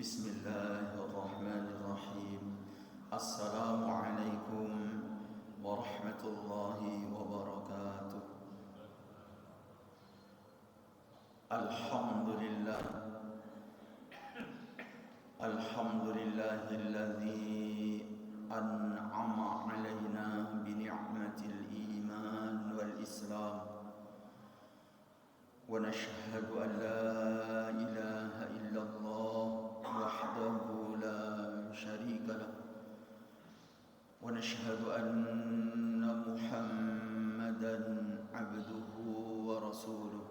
Bismillahirrahmanirrahim. Assalamualaikum warahmatullahi wabarakatuh. Alhamdulillah. Alhamdulillahilladzi an'ama 'alaina bi ni'matil iman wal islam. Wa nashhadu an la ilaha illallah wahdahu la syarika lah. Wa nashhadu anna Muhammadan 'abduhu wa rasuluh.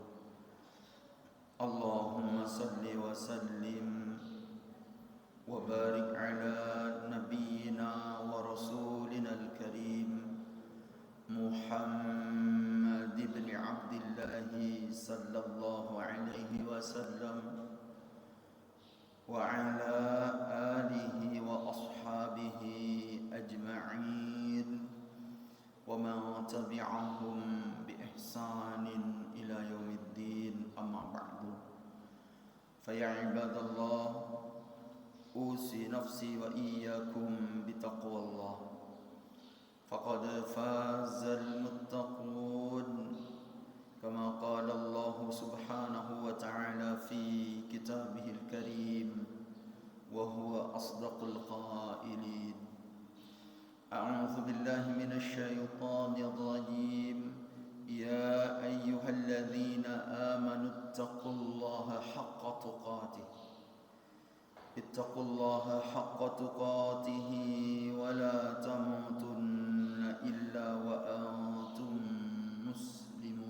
Allahumma salli wa sallim wa barik ala nabiyyina wa rasulina al-karim Muhammad ibn Abdullah sallallahu alaihi wasallam wa ala alihi wa ashabihi ajma'in wa man tabi'ahum bi ihsanin ila yaumiddin, amma ba'du. Fa ya ibadallah, usi nafsi wa iyyakum bi taqwallah. Faqad fazal muttaqun, kama qala Allah subhanahu wa ta'ala fi kitabihil karim, wa huwa asdaqul qailin. A'udzu billahi minasy syaithanir rajim. Ya ayyuhalladzina amanu ittaqullaha haqqa tuqatih. Ittaqullaha haqqa tuqatih wa la tamutunna illa wa antum muslimun.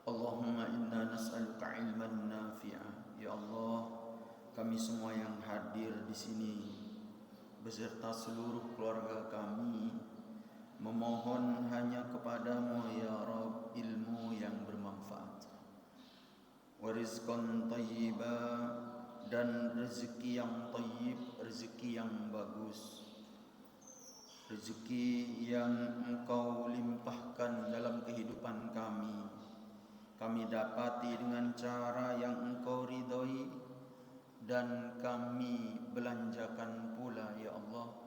Allahumma inna nas'aluka ilman nafi'a. Ya Allah, kami semua yang hadir di sini beserta seluruh keluarga kami memohon hanya kepadamu ya Rabb ilmu yang bermanfaat, wa rizqan thayyiba, dan rezeki yang thayyib, rezeki yang bagus, rezeki yang Engkau limpahkan dalam kehidupan kami dapati dengan cara yang Engkau ridhoi, dan kami belanjakan pula ya Allah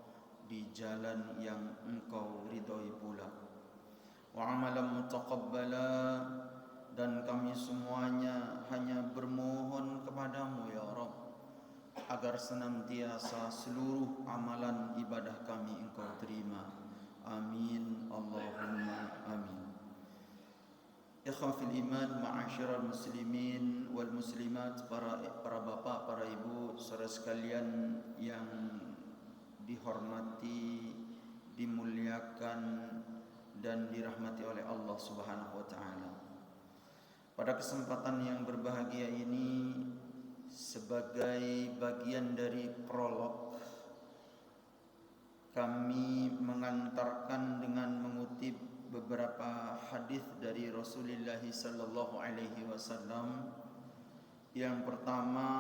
di jalan yang Engkau ridhoi pula. Wa amalan mutaqabbala, dan kami semuanya hanya bermohon kepadamu ya Rabb agar senantiasa seluruh amalan ibadah kami Engkau terima. Amin Allahumma amin. Ikhwafil iman, ma'asyiral muslimin wal muslimat, para bapak, para ibu, saudara sekalian yang dihormati, dimuliakan dan dirahmati oleh Allah Subhanahu wa taala. Pada kesempatan yang berbahagia ini, sebagai bagian dari prolog, kami mengantarkan dengan mengutip beberapa hadis dari Rasulullah sallallahu alaihi wasallam. Yang pertama,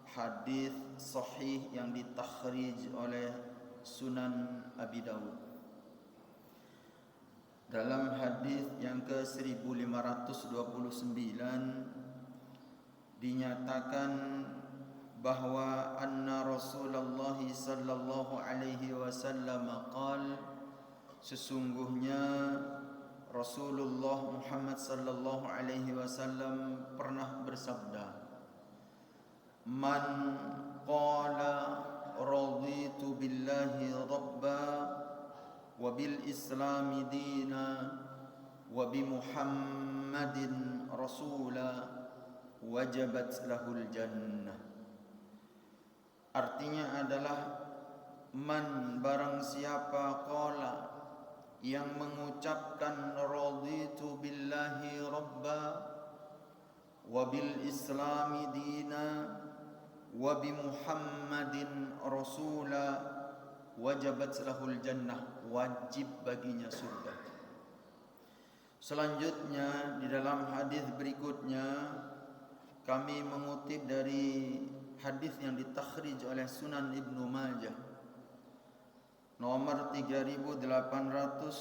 hadis sahih yang ditakhrij oleh Sunan Abi Dawud. Dalam hadis yang ke-1529 dinyatakan bahwa anna Rasulullah sallallahu alaihi wasallam qala, sesungguhnya Rasulullah Muhammad sallallahu alaihi wasallam pernah bersabda, man qala raditu billahi rabba wa bil islami dina wa bi Muhammadin rasula wajabat lahul jannah. Artinya adalah, man, barang siapa, qala, yang mengucapkan raditu billahi rabba wa bil islami dina wa bi Muhammadin rasula wajabat lahul jannah, wajib baginya surga. Selanjutnya di dalam hadis berikutnya kami mengutip dari hadis yang ditakhrij oleh Sunan Ibnu Majah nomor 3870.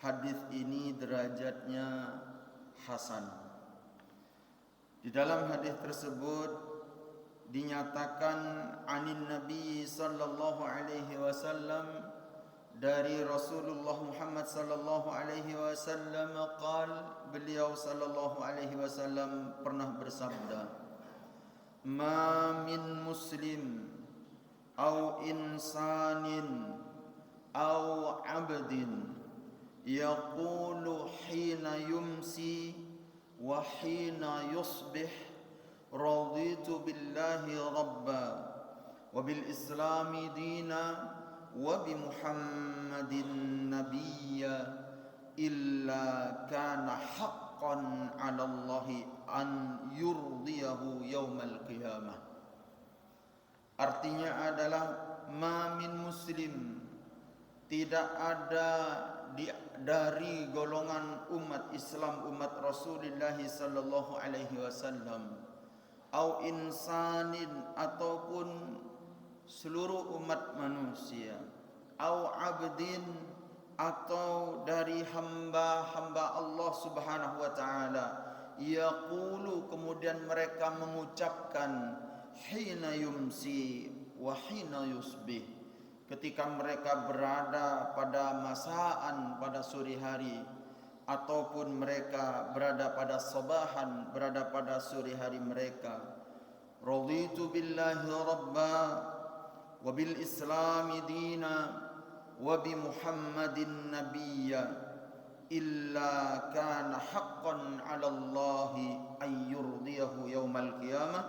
Hadis ini derajatnya hasan. Di dalam hadis tersebut dinyatakan anin Nabi sallallahu alaihi wasallam, dari Rasulullah Muhammad sallallahu alaihi wasallam, beliau sallallahu alaihi wasallam pernah bersabda, ma min muslim au insanin au abdin yaqulu hina yumsi wa hina yusbih raditu billahi rabba wa bil islami dina wa bi muhammadin nabiyya illa kana haqqan 'ala Allahi an yurdiyahu yaumal qiyamah. Artinya adalah ma min muslim, tidak ada dari golongan umat Islam, umat Rasulullah sallallahu alaihi wasallam, au insanin ataupun seluruh umat manusia, au abdin atau dari hamba-hamba Allah Subhanahu wa taala, yaqulu kemudian mereka mengucapkan hina yumsi wa hina yusbih, ketika mereka berada pada masaan, pada sore hari, ataupun mereka berada pada sabahan, berada pada sore hari mereka. Raditu billahi rabba wa bil islami dina wa bi muhammadin nabiyya illa kana haqqan 'ala Allahi ay yurdiyahu yaumal qiyamah.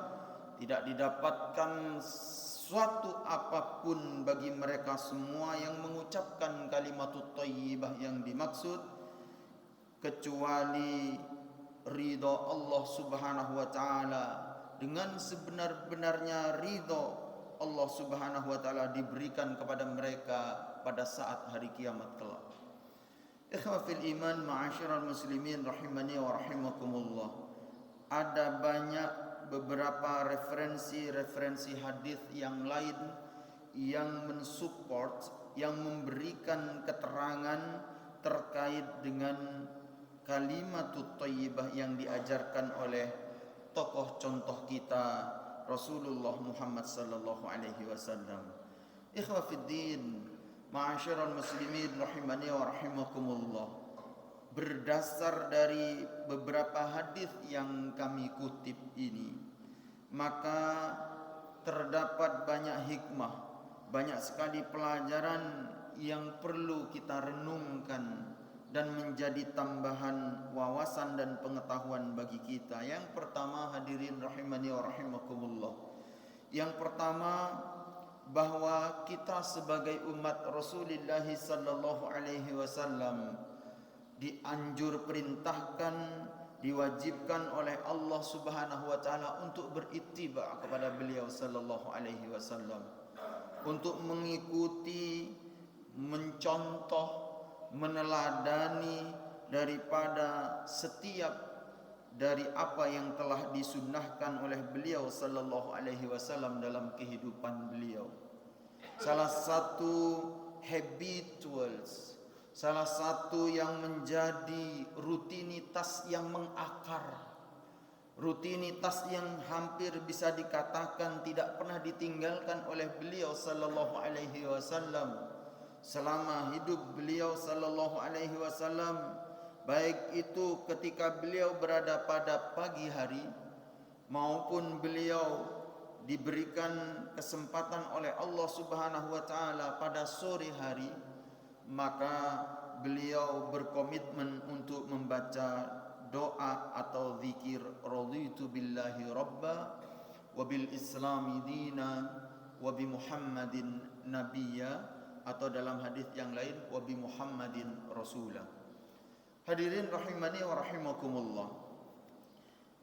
Tidak didapatkan suatu apapun bagi mereka semua yang mengucapkan kalimatut thayyibah yang dimaksud, kecuali ridha Allah Subhanahu wa taala. Dengan sebenar-benarnya ridha Allah Subhanahu wa taala diberikan kepada mereka pada saat hari kiamat kelak. Ikhwafil iman, ma'asyiral muslimin rahimani wa rahimakumullah. Ada banyak beberapa referensi hadis yang lain yang mensupport, yang memberikan keterangan terkait dengan kalimatut thayyibah yang diajarkan oleh tokoh contoh kita Rasulullah Muhammad sallallahu alaihi wasallam. Ikhwafiddin, ma'asyiral muslimin rahimani wa rahimakumullah. Berdasar dari beberapa hadis yang kami kutip ini, maka terdapat banyak hikmah, banyak sekali pelajaran yang perlu kita renungkan dan menjadi tambahan wawasan dan pengetahuan bagi kita. Yang pertama, hadirin rahimani wa rahimakumullah, yang pertama, bahwa kita sebagai umat Rasulullah sallallahu alaihi wasallam dianjur, perintahkan, diwajibkan oleh Allah Subhanahu wa taala untuk berittiba kepada beliau sallallahu alaihi wasallam, untuk mengikuti, mencontoh, meneladani daripada setiap dari apa yang telah disunnahkan oleh beliau sallallahu alaihi wasallam dalam kehidupan beliau. Salah satu habituals, salah satu yang menjadi rutinitas yang mengakar, rutinitas yang hampir bisa dikatakan tidak pernah ditinggalkan oleh beliau sallallahu alaihi wasallam selama hidup beliau sallallahu alaihi wasallam, baik itu ketika beliau berada pada pagi hari maupun beliau diberikan kesempatan oleh Allah Subhanahu wa taala pada sore hari, maka beliau berkomitmen untuk membaca doa atau zikir raditu billahi rabba wa bil islami dina wa bi muhammadin nabiyya, atau dalam hadis yang lain wa bi muhammadin rasulah. Hadirin rahimani wa rahimakumullah,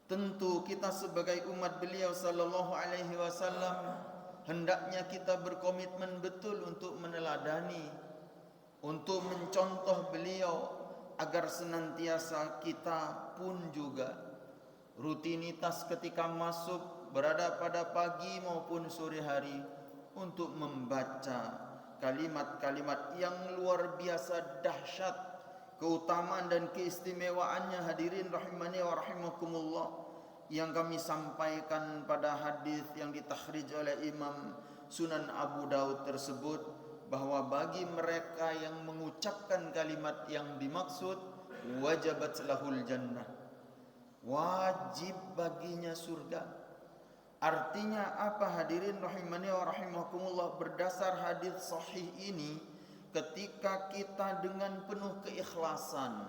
tentu kita sebagai umat beliau sallallahu alaihi wasallam hendaknya kita berkomitmen betul untuk meneladani, untuk mencontoh beliau, agar senantiasa kita pun juga rutinitas ketika masuk, berada pada pagi maupun sore hari, untuk membaca kalimat-kalimat yang luar biasa dahsyat keutamaan dan keistimewaannya. Hadirin rahimani wa rahimakumullah, yang kami sampaikan pada hadis yang ditakhrij oleh Imam Sunan Abu Daud tersebut, bahwa bagi mereka yang mengucapkan kalimat yang dimaksud, wajabat lahul jannah, wajib baginya surga. Artinya apa hadirin rahimani wa rahimakumullah? Berdasar hadis sahih ini, ketika kita dengan penuh keikhlasan,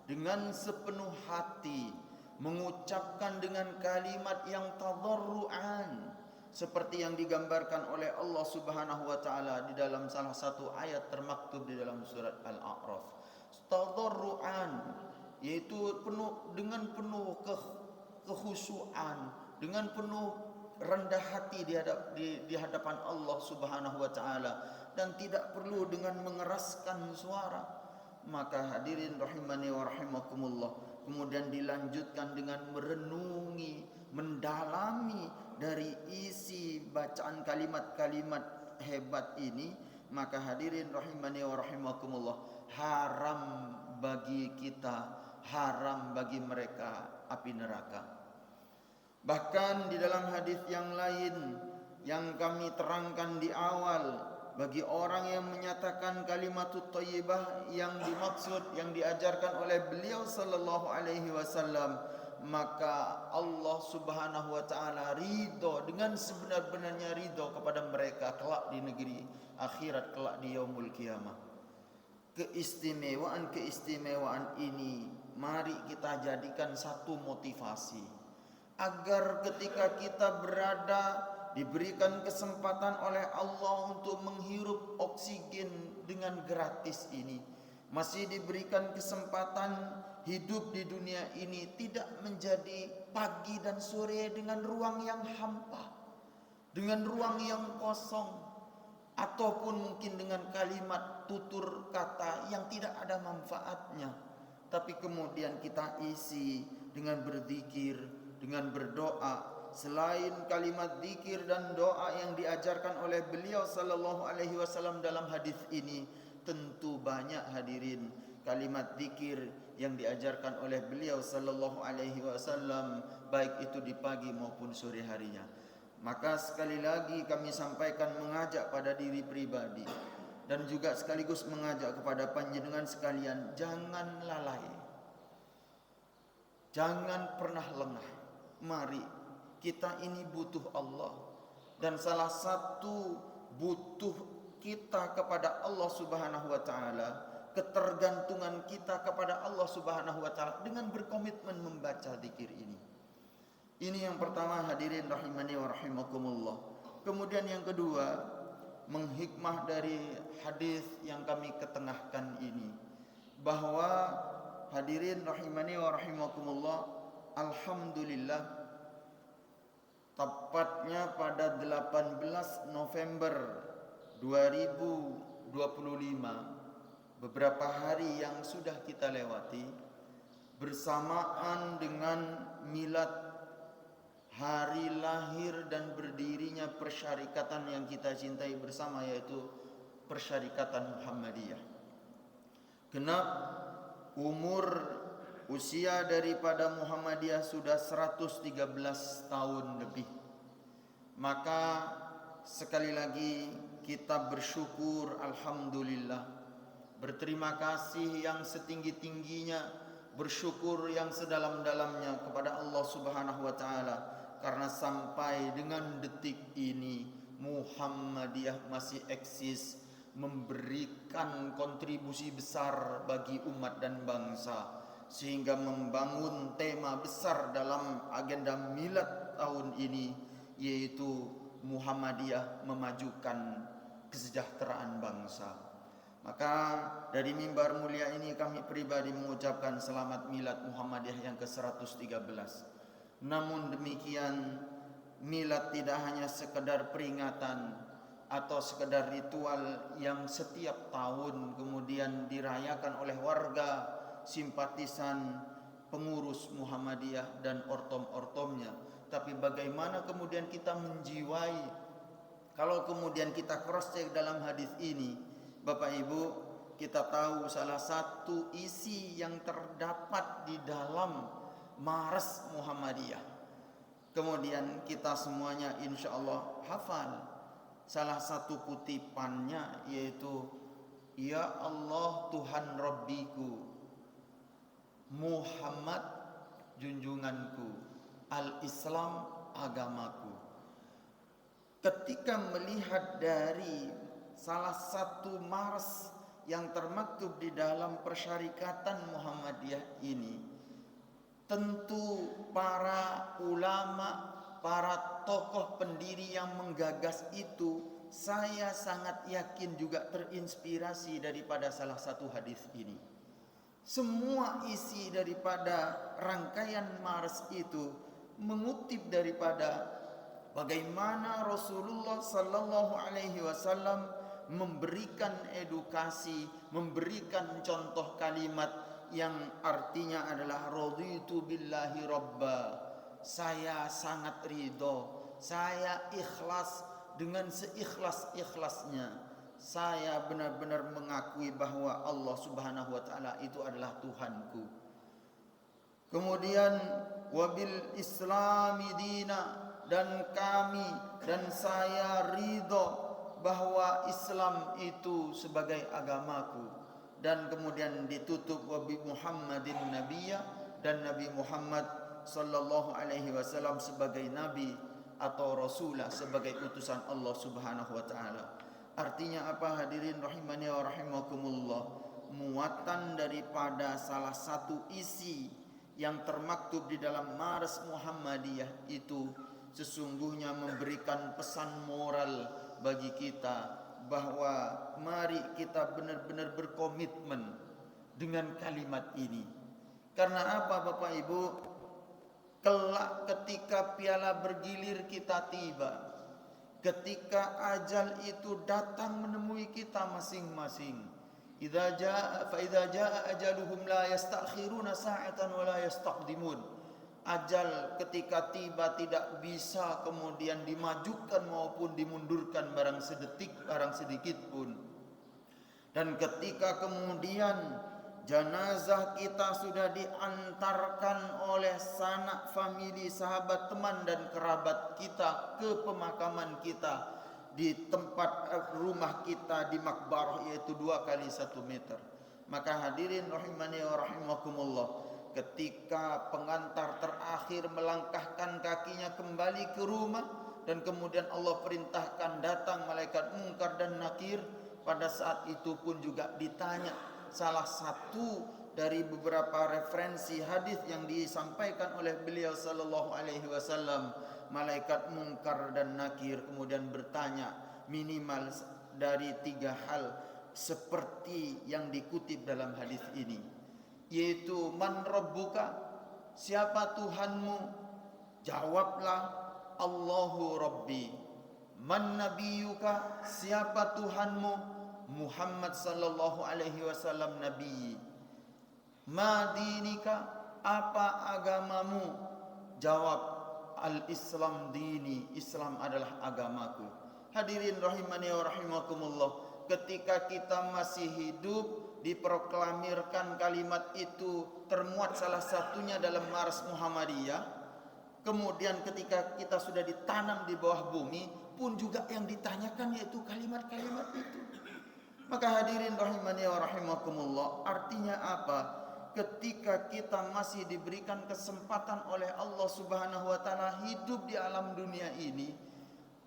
dengan sepenuh hati mengucapkan dengan kalimat yang tadarruan, seperti yang digambarkan oleh Allah Subhanahu wa taala di dalam salah satu ayat termaktub di dalam surat Al-A'raf. Tadarruan, yaitu dengan penuh kekhusyuan, dengan penuh rendah hati di hadapan Allah Subhanahu wa taala, dan tidak perlu dengan mengeraskan suara. Maka hadirin rahimani wa rahimakumullah, kemudian dilanjutkan dengan merenungi, mendalami dari isi bacaan kalimat-kalimat hebat ini. Maka hadirin rahimani wa rahimakumullah, haram bagi kita, haram bagi mereka api neraka. Bahkan di dalam hadis yang lain yang kami terangkan di awal, bagi orang yang menyatakan kalimatut thayyibah yang dimaksud, yang diajarkan oleh beliau sallallahu alaihi wasallam, maka Allah Subhanahu wa taala ridho dengan sebenar-benarnya ridho kepada mereka kelak di negeri akhirat, kelak di yaumul qiyamah. Keistimewaan ini mari kita jadikan satu motivasi, agar ketika kita berada, diberikan kesempatan oleh Allah untuk menghirup oksigen dengan gratis ini, masih diberikan kesempatan hidup di dunia ini, tidak menjadi pagi dan sore dengan ruang yang hampa, dengan ruang yang kosong, ataupun mungkin dengan kalimat tutur kata yang tidak ada manfaatnya, tapi kemudian kita isi dengan berzikir, dengan berdoa. Selain kalimat zikir dan doa yang diajarkan oleh beliau sallallahu alaihi wasallam dalam hadis ini, tentu banyak hadirin kalimat zikir yang diajarkan oleh beliau sallallahu alaihi wasallam, baik itu di pagi maupun sore harinya. Maka sekali lagi kami sampaikan, mengajak pada diri pribadi dan juga sekaligus mengajak kepada panjenengan sekalian, jangan lalai, jangan pernah lengah. Mari, kita ini butuh Allah, dan salah satu butuh kita kepada Allah Subhanahu wa taala, ketergantungan kita kepada Allah Subhanahu wa taala dengan berkomitmen membaca zikir ini. Ini yang pertama hadirin rahimani wa rahimakumullah. Kemudian yang kedua, menghikmah dari hadis yang kami ketengahkan ini, bahwa hadirin rahimani wa rahimakumullah, alhamdulillah, tepatnya pada 18 November 2025, beberapa hari yang sudah kita lewati, bersamaan dengan milad, hari lahir dan berdirinya persyarikatan yang kita cintai bersama, yaitu Persyarikatan Muhammadiyah. Genap usia daripada Muhammadiyah sudah 113 tahun lebih. Maka sekali lagi kita bersyukur, alhamdulillah, berterima kasih yang setinggi-tingginya, bersyukur yang sedalam-dalamnya kepada Allah Subhanahu wa taala, karena sampai dengan detik ini Muhammadiyah masih eksis, memberikan kontribusi besar bagi umat dan bangsa, sehingga membangun tema besar dalam agenda milad tahun ini, yaitu Muhammadiyah memajukan kesejahteraan bangsa. Maka dari mimbar mulia ini kami pribadi mengucapkan selamat milad Muhammadiyah yang ke-113. Namun demikian, milad tidak hanya sekedar peringatan atau sekedar ritual yang setiap tahun kemudian dirayakan oleh warga, simpatisan, pengurus Muhammadiyah dan ortom-ortomnya. Tapi bagaimana kemudian kita menjiwai, kalau kemudian kita cross check dalam hadis ini, Bapak Ibu, kita tahu salah satu isi yang terdapat di dalam Maras Muhammadiyah, Kemudian kita semuanya insya Allah hafal salah satu kutipannya, yaitu Ya Allah Tuhan Rabbiku, Muhammad junjunganku, Al-Islam agamaku. Ketika melihat dari salah satu mars yang termaktub di dalam Persyarikatan Muhammadiyah ini, tentu para ulama, para tokoh pendiri yang menggagas itu, saya sangat yakin juga terinspirasi daripada salah satu hadis ini. Semua isi daripada rangkaian mars itu mengutip daripada bagaimana Rasulullah sallallahu alaihi wasallam memberikan edukasi, memberikan contoh kalimat yang artinya adalah raditu billahi rabba. Saya sangat ridho, saya ikhlas dengan seikhlas-ikhlasnya. Saya benar-benar mengakui bahwa Allah Subhanahu wa taala itu adalah Tuhanku. Kemudian wabil islami dina, dan kami dan saya ridho bahwa Islam itu sebagai agamaku. Dan kemudian ditutup wabi Muhammadin nabiyya, dan Nabi Muhammad sallallahu alaihi wasallam sebagai nabi atau rasulah, sebagai utusan Allah Subhanahu wa taala. Artinya apa hadirin rahimani wa rahimakumullah? Muatan daripada salah satu isi yang termaktub di dalam Mars Muhammadiyah itu sesungguhnya memberikan pesan moral bagi kita bahwa mari kita benar-benar berkomitmen dengan kalimat ini. Karena apa Bapak Ibu? Kelak ketika piala bergilir kita tiba, ketika ajal itu datang menemui kita masing-masing, idza jaa ajaluhum la yastakhiruna sa'atan wa la yastaqdimun. Ajal ketika tiba tidak bisa kemudian dimajukan maupun dimundurkan barang sedetik, barang sedikit pun. Dan ketika kemudian jenazah kita sudah diantarkan oleh sanak famili, sahabat, teman dan kerabat kita ke pemakaman kita di tempat rumah kita di makbarah, yaitu 2 kali 1 meter. Maka hadirin rahimani wa rahimakumullah, ketika pengantar terakhir melangkahkan kakinya kembali ke rumah dan kemudian Allah perintahkan datang malaikat Munkar dan Nakir, pada saat itu pun juga ditanya salah satu dari beberapa referensi hadis yang disampaikan oleh beliau sallallahu alaihi wasallam. Malaikat Munkar dan Nakir kemudian bertanya minimal dari 3 hal seperti yang dikutip dalam hadis ini, yaitu man rabbuka, siapa Tuhanmu? Jawablah Allahu Rabbi. Man nabiyuka, siapa Tuhanmu? Muhammad sallallahu alaihi wasallam nabi. Ma dinika, apa agamamu? Jawab al-Islam dini, Islam adalah agamaku. Hadirin rahimani wa rahimakumullah, ketika kita masih hidup diproklamirkan kalimat itu, termuat salah satunya dalam Mars Muhammadiyah. Kemudian ketika kita sudah ditanam di bawah bumi pun juga yang ditanyakan yaitu kalimat-kalimat itu. Maka hadirin rahimani wa rahimakumullah, artinya apa? Ketika kita masih diberikan kesempatan oleh Allah Subhanahu wa taala hidup di alam dunia ini,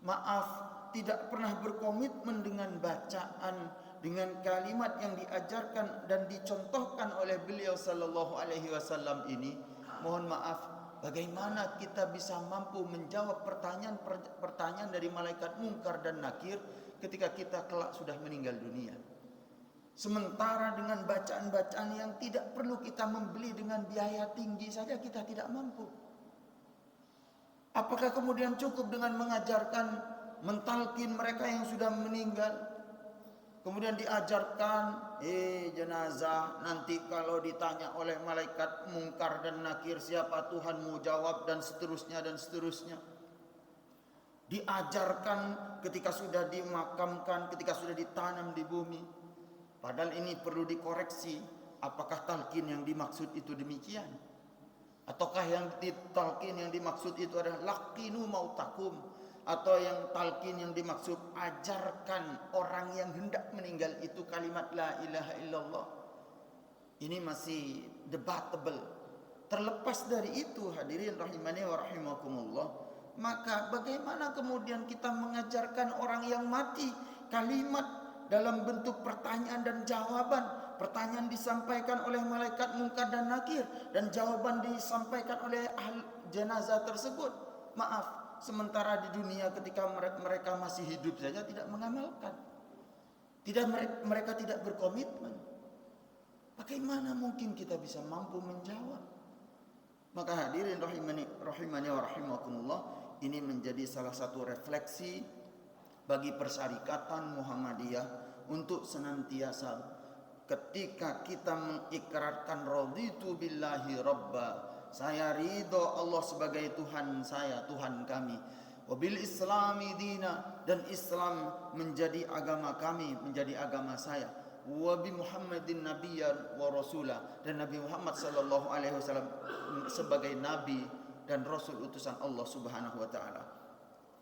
maaf, tidak pernah berkomitmen dengan bacaan, dengan kalimat yang diajarkan dan dicontohkan oleh beliau sallallahu alaihi wasallam ini, mohon maaf, bagaimana kita bisa mampu menjawab pertanyaan dari malaikat Munkar dan Nakir ketika kita kelak sudah meninggal dunia? Sementara dengan bacaan-bacaan yang tidak perlu kita membeli dengan biaya tinggi saja kita tidak mampu. Apakah kemudian cukup dengan mengajarkan, mentalkin mereka yang sudah meninggal, kemudian diajarkan jenazah nanti kalau ditanya oleh malaikat Munkar dan Nakir siapa Tuhanmu, jawab, dan seterusnya dan seterusnya. Diajarkan ketika sudah dimakamkan, ketika sudah ditanam di bumi. Padahal ini perlu dikoreksi, apakah talqin yang dimaksud itu demikian? Ataukah yang ditalkin yang dimaksud itu adalah laqinu mautakum, atau yang talqin yang dimaksud ajarkan orang yang hendak meninggal itu kalimat la ilaha illallah? Ini masih debatable. Terlepas dari itu, hadirin rahimani wa rahimakumullah, maka bagaimana kemudian kita mengajarkan orang yang mati kalimat dalam bentuk pertanyaan dan jawaban? Pertanyaan disampaikan oleh malaikat Munkar dan Nakir, dan jawaban disampaikan oleh ahli jenazah tersebut. Maaf, sementara di dunia ketika mereka masih hidup saja tidak mengamalkan, mereka tidak berkomitmen. Bagaimana mungkin kita bisa mampu menjawab? Maka hadirin rahimani wa rahimakumullah, ini menjadi salah satu refleksi bagi Persyarikatan Muhammadiyah untuk senantiasa ketika kita mengikrarkan raditu billahi rabba, saya ridho Allah sebagai Tuhan saya, Tuhan kami, wabil islami dina, dan Islam menjadi agama kami, menjadi agama saya, wabi Muhammadin nabiyyan wa rasulah, dan Nabi Muhammad sallallahu alaihi wasallam sebagai nabi dan rasul utusan Allah Subhanahu wa taala.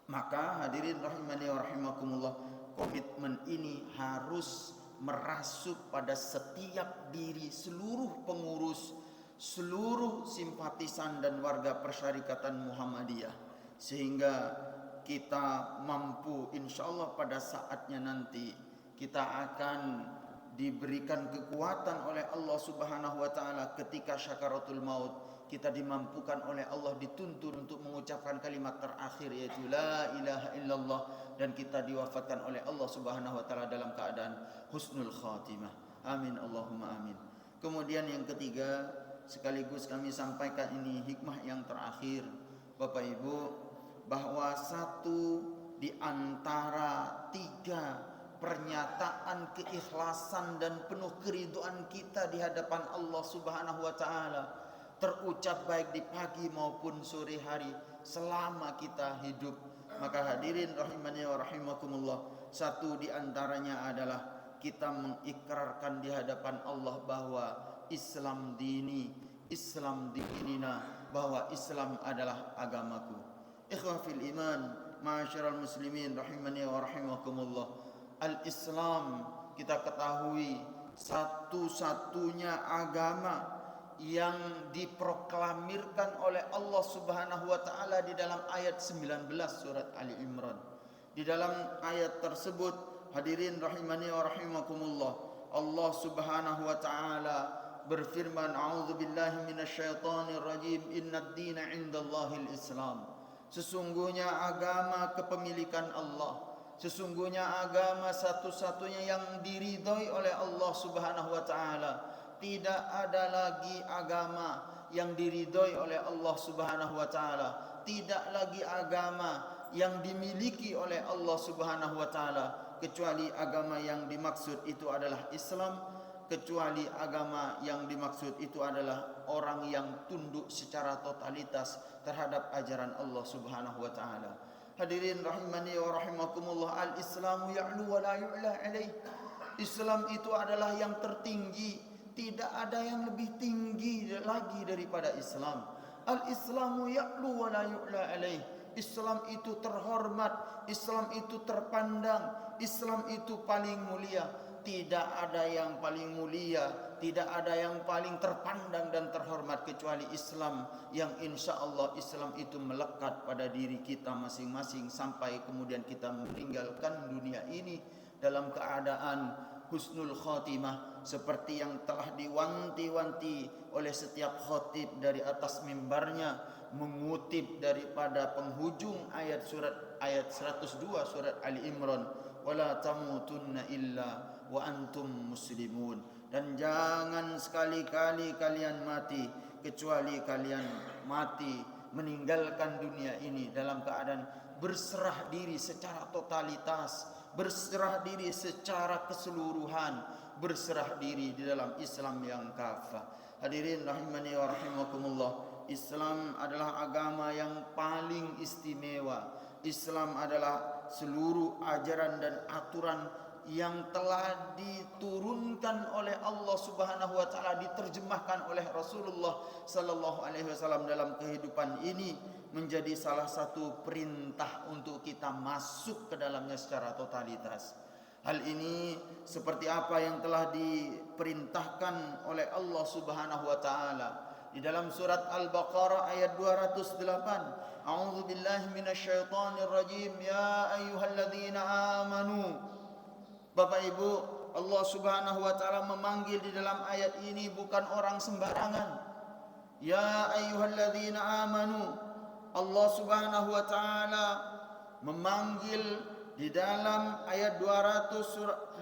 Maka hadirin rahimani wa rahimakumullah, komitmen ini harus merasuk pada setiap diri seluruh pengurus, seluruh simpatisan dan warga Persyarikatan Muhammadiyah, sehingga kita mampu insyaallah pada saatnya nanti kita akan diberikan kekuatan oleh Allah Subhanahu wa taala ketika syakaratul maut. Kita dimampukan oleh Allah, dituntun untuk mengucapkan kalimat terakhir yaitu la ilaha illallah, dan kita diwafatkan oleh Allah Subhanahu wa taala dalam keadaan husnul khatimah. Amin Allahumma amin. Kemudian yang ketiga, sekaligus kami sampaikan ini hikmah yang terakhir, Bapak Ibu, bahwa satu di antara tiga pernyataan keikhlasan dan penuh keridhaan kita di hadapan Allah Subhanahu wa taala terucap baik di pagi maupun sore hari selama kita hidup. Maka hadirin rahimani wa rahimakumullah, satu di antaranya adalah kita mengikrarkan di hadapan Allah bahwa Islam dini, Islam dinina, bahwa Islam adalah agamaku. Ikhwafil iman, ma'asyiral muslimin rahimani wa rahimakumullah, al-Islam kita ketahui satu-satunya agama yang diproklamirkan oleh Allah Subhanahu wa taala di dalam ayat 19 surat Ali Imran. Di dalam ayat tersebut, hadirin rahimani wa rahimakumullah, Allah Subhanahu wa taala berfirman, a'udzubillahi minasyaitonir rajim, innad dina 'indallahil Islam. Sesungguhnya agama kepemilikan Allah, sesungguhnya agama satu-satunya yang diridhoi oleh Allah Subhanahu wa taala. Tidak ada lagi agama yang diridhoi oleh Allah Subhanahu wa taala, tidak lagi agama yang dimiliki oleh Allah Subhanahu wa taala kecuali agama yang dimaksud itu adalah Islam, kecuali agama yang dimaksud itu adalah orang yang tunduk secara totalitas terhadap ajaran Allah Subhanahu wa taala. Hadirin rahimani wa rahimakumullah, al-Islamu ya'lu wa la yu'la alaih. Islam itu adalah yang tertinggi, tidak ada yang lebih tinggi lagi daripada Islam. Al-Islamu ya'lu wa la yu'la alaih. Islam itu terhormat, Islam itu terpandang, Islam itu paling mulia. Tidak ada yang paling mulia, tidak ada yang paling terpandang dan terhormat kecuali Islam, yang insya Allah Islam itu melekat pada diri kita masing-masing sampai kemudian kita meninggalkan dunia ini dalam keadaan husnul khatimah, seperti yang telah diwanti-wanti oleh setiap khatib dari atas mimbarnya, mengutip daripada penghujung ayat 102 surat Ali Imran, wala tamutunna illa wa antum muslimun, dan jangan sekali-kali kalian mati kecuali kalian mati meninggalkan dunia ini dalam keadaan berserah diri secara totalitas, berserah diri secara keseluruhan, berserah diri di dalam Islam yang kafah. Hadirin rahimani wa rahimakumullah, Islam adalah agama yang paling istimewa. Islam adalah seluruh ajaran dan aturan yang telah diturunkan oleh Allah Subhanahu wa taala, diterjemahkan oleh Rasulullah sallallahu alaihi wasallam dalam kehidupan ini, menjadi salah satu perintah untuk kita masuk ke dalamnya secara totalitas. Hal ini seperti apa yang telah diperintahkan oleh Allah Subhanahu wa taala di dalam surat Al-Baqarah ayat 208. A'udzu billahi minasyaitonir rajim. Ya ayyuhalladzina amanu. Bapak Ibu, Allah Subhanahu wa taala memanggil di dalam ayat ini bukan orang sembarangan. Ya ayyuhalladzina amanu. Allah Subhanahu wa taala memanggil di dalam ayat 208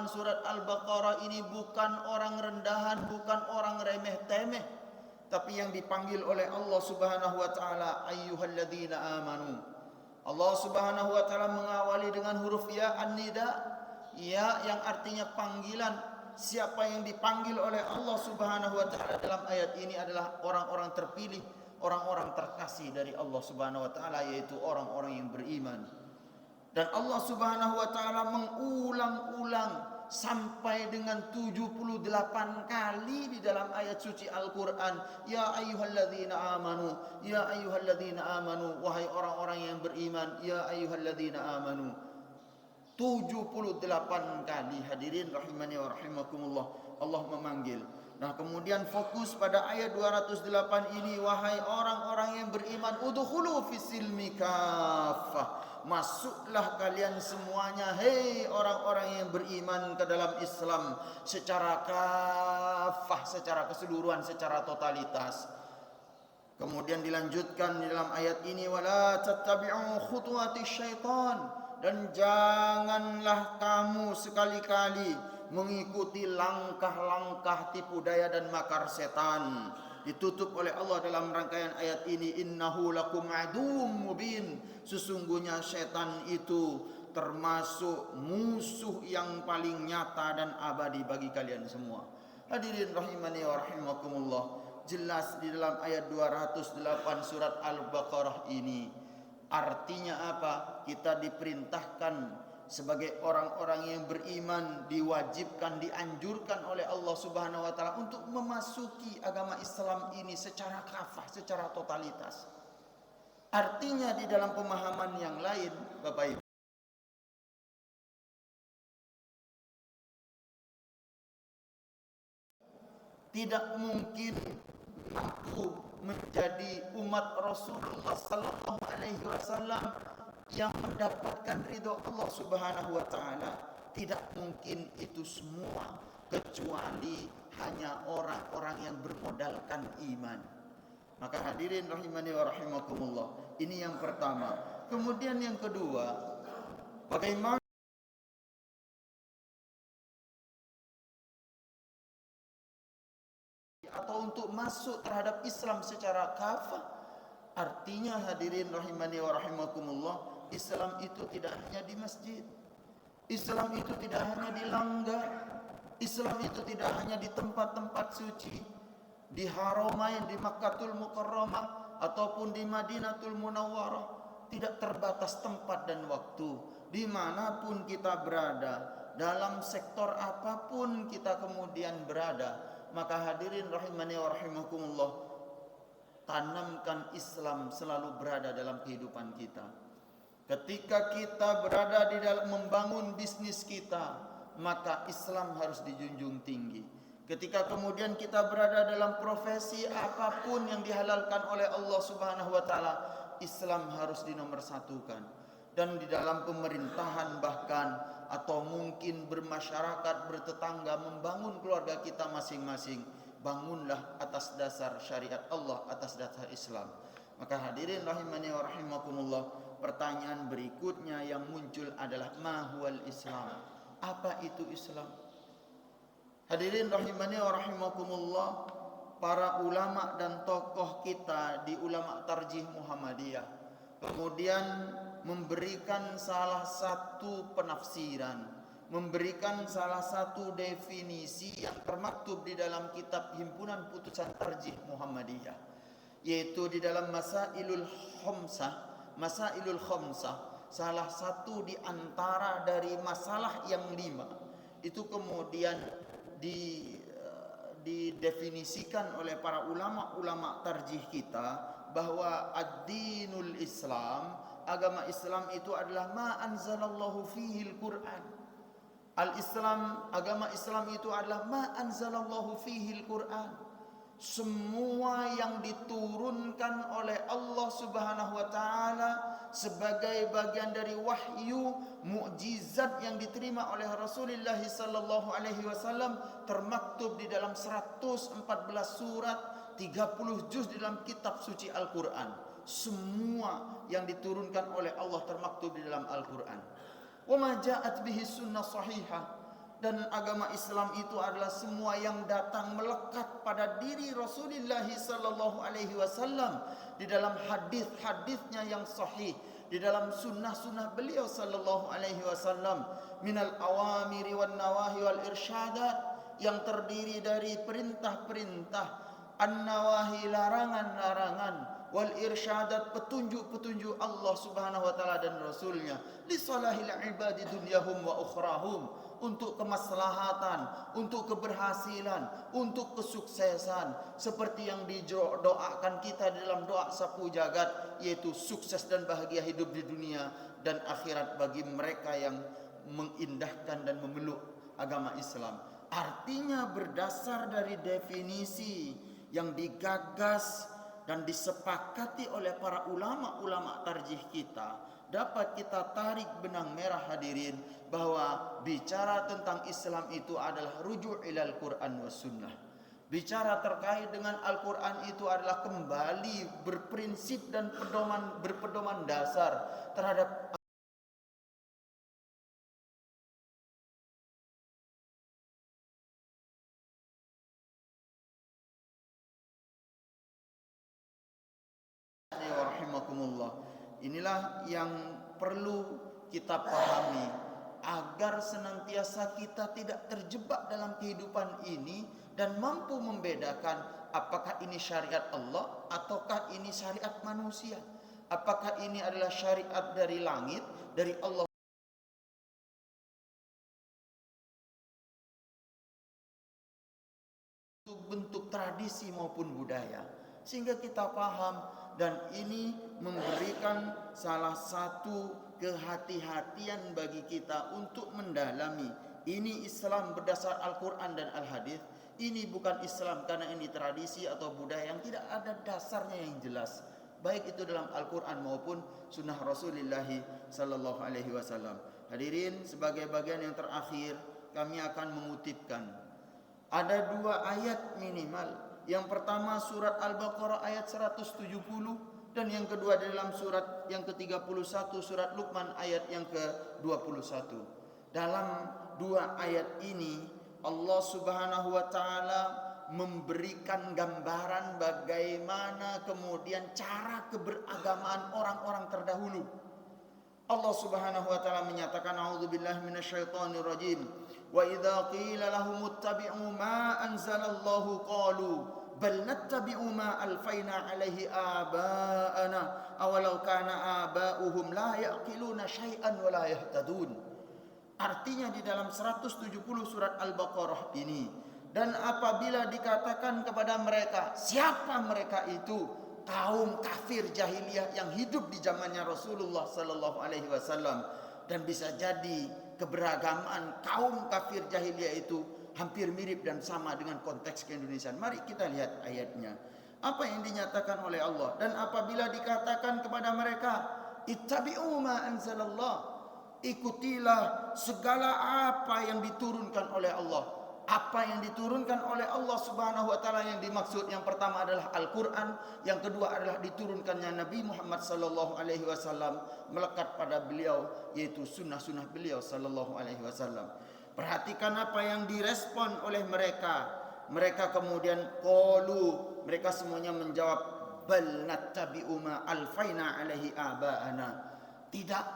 surat Al-Baqarah ini bukan orang rendahan, bukan orang remeh-temeh, tapi yang dipanggil oleh Allah Subhanahu wa taala ayyuhalladzina amanu. Allah Subhanahu wa taala mengawali dengan huruf ya an-nida, ya yang artinya panggilan. Siapa yang dipanggil oleh Allah Subhanahu wa taala dalam ayat ini adalah orang-orang terpilih, orang-orang terkasih dari Allah Subhanahu wa taala, yaitu orang-orang yang beriman. Dan Allah Subhanahu wa taala mengulang-ulang sampai dengan 78 kali di dalam ayat suci Al-Quran. Ya ayyuhalladzina amanu, ya ayyuhalladzina amanu, wahai orang-orang yang beriman, ya ayyuhalladzina amanu. 78 kali, hadirin rahimani wa rahimakumullah, Allah memanggil. Nah, kemudian fokus pada ayat 208 ini, wahai orang-orang yang beriman, udkhulu fis-silmi kaffah. Masuklah kalian semuanya, hei orang-orang yang beriman, ke dalam Islam secara kafah, secara keseluruhan, secara totalitas. Kemudian dilanjutkan di dalam ayat ini, wala tattabi'u khutuwati syaitan, dan janganlah kamu sekali-kali mengikuti langkah-langkah tipu daya dan makar setan. Ditutup oleh Allah dalam rangkaian ayat ini, innahu lakum aduwwum mubin. Sesungguhnya setan itu termasuk musuh yang paling nyata dan abadi bagi kalian semua. Hadirin rahimani wa rahimakumullah, jelas di dalam ayat 208 surat Al-Baqarah ini artinya apa? Kita diperintahkan sebagai orang-orang yang beriman, diwajibkan, dianjurkan oleh Allah Subhanahu wa taala untuk memasuki agama Islam ini secara kafah, secara totalitas. Artinya di dalam pemahaman yang lain, Bapak Ibu, tidak mungkin mampu menjadi umat Rasulullah sallallahu alaihi wasallam yang mendapatkan ridho Allah Subhanahu wa taala. Tidak mungkin itu semua kecuali hanya orang-orang yang bermodalkan iman. Maka hadirin rahimani wa rahimakumullah, ini yang pertama. Kemudian yang kedua, bagaimana atau untuk masuk terhadap Islam secara kafah. Artinya hadirin rahimani wa rahimakumullah, Islam itu tidak hanya di masjid, Islam itu tidak hanya di langgar, Islam itu tidak hanya di tempat-tempat suci, di Haramain, di Makkatul Mukarramah ataupun di Madinatul Munawwarah. Tidak terbatas tempat dan waktu, dimanapun kita berada, dalam sektor apapun kita kemudian berada. Maka hadirin rahimani wa rahimakumullah, tanamkan Islam selalu berada dalam kehidupan kita. Ketika kita berada di dalam membangun bisnis kita, maka Islam harus dijunjung tinggi. Ketika kemudian kita berada dalam profesi apapun yang dihalalkan oleh Allah Subhanahu wa taala, Islam harus dinomorsatukan. Dan di dalam pemerintahan bahkan, atau mungkin bermasyarakat, bertetangga, membangun keluarga kita masing-masing, bangunlah atas dasar syariat Allah, atas dasar Islam. Maka hadirin rahimani wa rahimakumullah, pertanyaan berikutnya yang muncul adalah ma huwal Islam? Apa itu Islam? Hadirin rahimani wa rahimakumullah, para ulama dan tokoh kita di ulama tarjih Muhammadiyah kemudian memberikan salah satu penafsiran, memberikan salah satu definisi yang termaktub di dalam kitab Himpunan Putusan Tarjih Muhammadiyah, yaitu di dalam Masailul Khamsah. salah satu di antara dari masalah yang 5 itu kemudian didefinisikan oleh para ulama-ulama tarjih kita bahwa ad-dinul Islam, agama Islam itu adalah ma anzalallahu fihil Quran. Al-Islam, agama Islam itu adalah ma anzalallahu fihil Quran. Semua yang diturunkan oleh Allah Subhanahu wa taala sebagai bagian dari wahyu, mukjizat yang diterima oleh Rasulullah sallallahu alaihi wasallam termaktub di dalam 114 surat, 30 juz di dalam kitab suci Al-Qur'an. Semua yang diturunkan oleh Allah termaktub di dalam Al-Qur'an. Wa ma ja'at bihi sunnah sahihah. Dan agama Islam itu adalah semua yang datang melekat pada diri Rasulullah sallallahu alaihi wasallam di dalam hadis-hadisnya yang sahih, di dalam sunnah-sunnah beliau sallallahu alaihi wasallam, minal awamiri wan nawahi wal irsyadat, yang terdiri dari perintah-perintah, an-nawahi larangan-larangan, wal irsyadat petunjuk-petunjuk Allah Subhanahu wa taala dan Rasulnya, li salahil ibadi dunyahum wa ukhrahum, untuk kemaslahatan, untuk keberhasilan, untuk kesuksesan, seperti yang didoakan kita dalam doa sapu jagat, yaitu sukses dan bahagia hidup di dunia dan akhirat bagi mereka yang mengindahkan dan memeluk agama Islam. Artinya berdasar dari definisi yang digagas dan disepakati oleh para ulama-ulama tarjih kita, dapat kita tarik benang merah hadirin, bahwa bicara tentang Islam itu adalah rujuk ilal Quran was sunnah. Bicara terkait dengan Al-Quran itu adalah kembali berprinsip dan berpedoman dasar terhadap rahimakumullah. Inilah yang perlu kita pahami agar senantiasa kita tidak terjebak dalam kehidupan ini dan mampu membedakan apakah ini syariat Allah ataukah ini syariat manusia. Apakah ini adalah syariat dari langit, dari Allah, bentuk tradisi maupun budaya, sehingga kita paham. Dan ini memberikan salah satu kehati-hatian bagi kita untuk mendalami, ini Islam berdasar Al-Quran dan Al-Hadis. Ini bukan Islam karena ini tradisi atau budaya yang tidak ada dasarnya yang jelas, baik itu dalam Al-Quran maupun sunnah Rasulullah sallallahu alaihi wasallam. Hadirin, sebagai bagian yang terakhir kami akan mengutipkan ada 2 ayat minimal. Yang pertama surat Al-Baqarah ayat 170, dan yang kedua dalam surat yang ke-31 surat Luqman ayat yang ke-21. Dalam 2 ayat ini Allah Subhanahu wa taala memberikan gambaran bagaimana kemudian cara keberagamaan orang-orang terdahulu. Allah Subhanahu wa taala menyatakan, a'udzubillahi minasyaitonir rajim, wa idza qila lahum ittabi'u ma anzalallahu qalu bal nattabi'u ma alfaina alaihi aba'ana awalau kana aba'uhum la ya'qiluna syai'an wa la yahtadun. Artinya di dalam 170 surat Al-Baqarah ini, dan apabila dikatakan kepada mereka, siapa mereka itu? Kaum kafir jahiliyah yang hidup di zamannya Rasulullah sallallahu alaihi wasallam. Dan bisa jadi keberagaman kaum kafir jahiliyah itu hampir mirip dan sama dengan konteks keindonesiaan. Mari kita lihat ayatnya. Apa yang dinyatakan oleh Allah? Dan apabila dikatakan kepada mereka, ittabi'u ma anzalallah, ikutilah segala apa yang diturunkan oleh Allah. Apa yang diturunkan oleh Allah Subhanahu wa taala yang dimaksud, yang pertama adalah Al-Qur'an, yang kedua adalah diturunkannya Nabi Muhammad sallallahu alaihi wasallam, melekat pada beliau yaitu sunnah-sunnah beliau sallallahu alaihi wasallam. Perhatikan apa yang direspon oleh mereka. Mereka kemudian qalu, mereka semuanya menjawab, bal nattabi'u ma alfaina alaihi aba'ana. Tidak,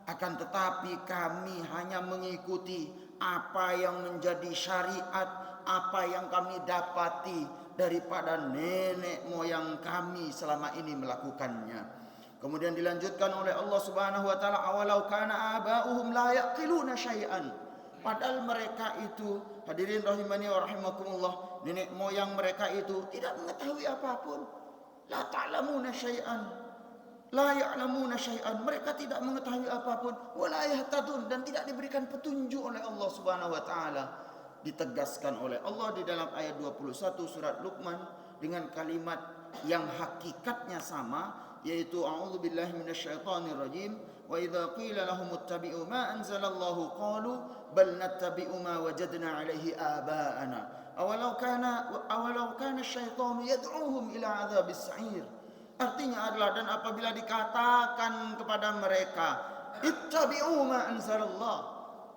akan tetapi kami hanya mengikuti apa yang menjadi syariat, apa yang kami dapati daripada nenek moyang kami selama ini melakukannya. Kemudian dilanjutkan oleh Allah Subhanahu wa taala, awalau kana aba'uhum la yaqiluna syai'an. Padahal mereka itu, hadirin rahimani wa rahimakumullah, nenek moyang mereka itu tidak mengetahui apapun. La ta'lamuna syai'an. La ya'lamuna syai'an. Mereka tidak mengetahui apapun, wala yahtadun, dan tidak diberikan petunjuk oleh Allah Subhanahu wa taala. Ditegaskan oleh Allah di dalam ayat 21 surat Luqman dengan kalimat yang hakikatnya sama, yaitu a'udzubillahi minasyaitonir rajim, wa idza qila lahum ittabi'u ma anzalallahu qalu bal nattabi'u ma wajadna 'alaihi aba'ana awalau kana asyaitanu yad'uhum ila 'adzabis sa'ir. Artinya adalah, dan apabila dikatakan kepada mereka, ittabi'u ma anzalallah,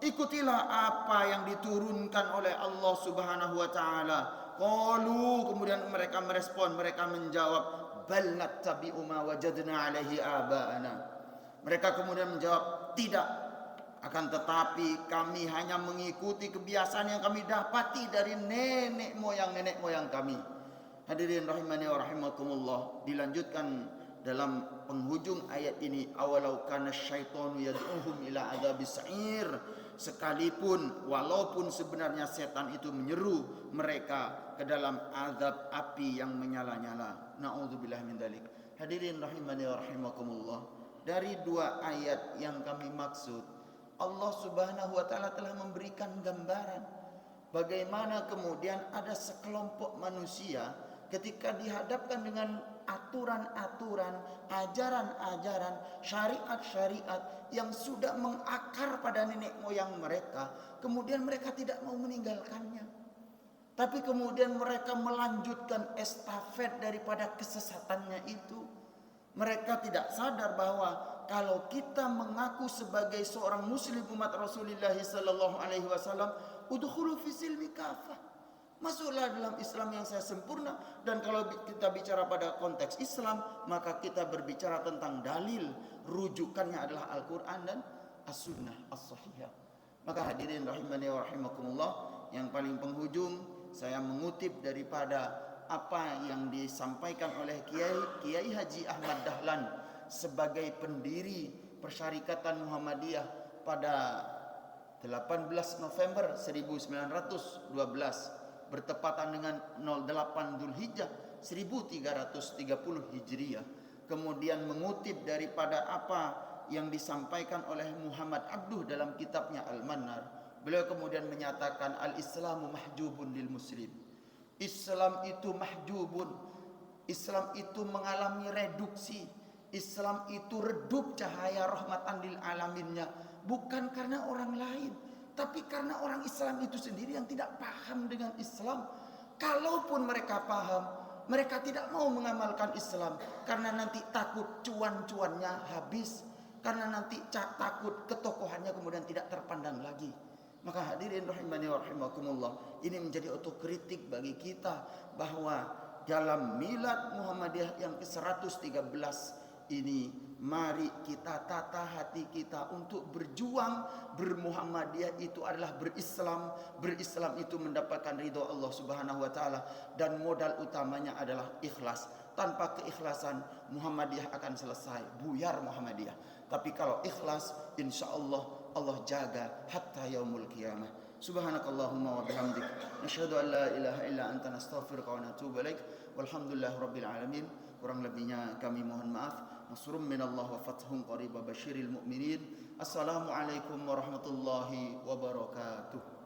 ikutilah apa yang diturunkan oleh Allah Subhanahu wa taala. Qalu, kemudian mereka merespon, mereka menjawab, bal nattabi'u ma wajadna 'alaihi aba'ana. Mereka kemudian menjawab, tidak, akan tetapi kami hanya mengikuti kebiasaan yang kami dapati dari nenek moyang kami. Hadirin rahimani wa rahimakumullah, dilanjutkan dalam penghujung ayat ini, awalau kana syaitanu yad'uhum ila adzabis sa'ir, sekalipun walaupun sebenarnya setan itu menyeru mereka ke dalam azab api yang menyala-nyala. Na'udzubillah min dzalik. Hadirin rahimani wa rahimakumullah, dari dua ayat yang kami maksud, Allah Subhanahu wa taala telah memberikan gambaran bagaimana kemudian ada sekelompok manusia ketika dihadapkan dengan aturan-aturan, ajaran-ajaran, syariat-syariat yang sudah mengakar pada nenek moyang mereka, kemudian mereka tidak mau meninggalkannya. Tapi kemudian mereka melanjutkan estafet daripada kesesatannya itu. Mereka tidak sadar bahwa kalau kita mengaku sebagai seorang muslim umat Rasulullah sallallahu alaihi wasallam, udkhulu fi silmi kafah, masuklah dalam Islam yang saya sempurna. Dan kalau kita bicara pada konteks Islam, maka kita berbicara tentang dalil, rujukannya adalah Al-Quran dan As-Sunnah As-Sahihah. Maka hadirin rahimani wa rahimakumullah, yang paling penghujung saya mengutip daripada apa yang disampaikan oleh Kiai Haji Ahmad Dahlan sebagai pendiri Persyarikatan Muhammadiyah pada 18 November 1912 bertepatan dengan 08 Dzulhijjah 1330 Hijriah. Kemudian mengutip daripada apa yang disampaikan oleh Muhammad Abduh dalam kitabnya Al-Mannar. Beliau kemudian menyatakan, al-Islamu mahjubun lil muslim. Islam itu mahjubun. Islam itu mengalami reduksi. Islam itu redup cahaya rahmatan lil alaminnya, bukan karena orang lain, tapi karena orang Islam itu sendiri yang tidak paham dengan Islam. Kalaupun mereka paham, mereka tidak mau mengamalkan Islam karena nanti takut cuan-cuannya habis, karena nanti takut ketokohannya kemudian tidak terpandang lagi. Maka hadirin rahimani wa rahimakumullah, ini menjadi otokritik bagi kita bahwa dalam milad Muhammadiyah yang ke-113 ini, mari kita tata hati kita untuk berjuang. Bermuhammadiyah itu adalah berislam. Berislam itu mendapatkan ridho Allah Subhanahu wa taala, dan modal utamanya adalah ikhlas. Tanpa keikhlasan Muhammadiyah akan selesai, buyar Muhammadiyah. Tapi kalau ikhlas, insya Allah Allah jaga hatta yaumul qiyamah. Subhanakallahumma wa bihamdik, nasyhadu an la ilaha illa anta, nastaghfiruka wa natubu ilaik. Walhamdulillahi rabbil alamin. Kurang lebihnya kami mohon maaf. Nasrun minallah wa fathun qarib wa basyiril mu'minin. Assalamualaikum warahmatullahi wabarakatuh.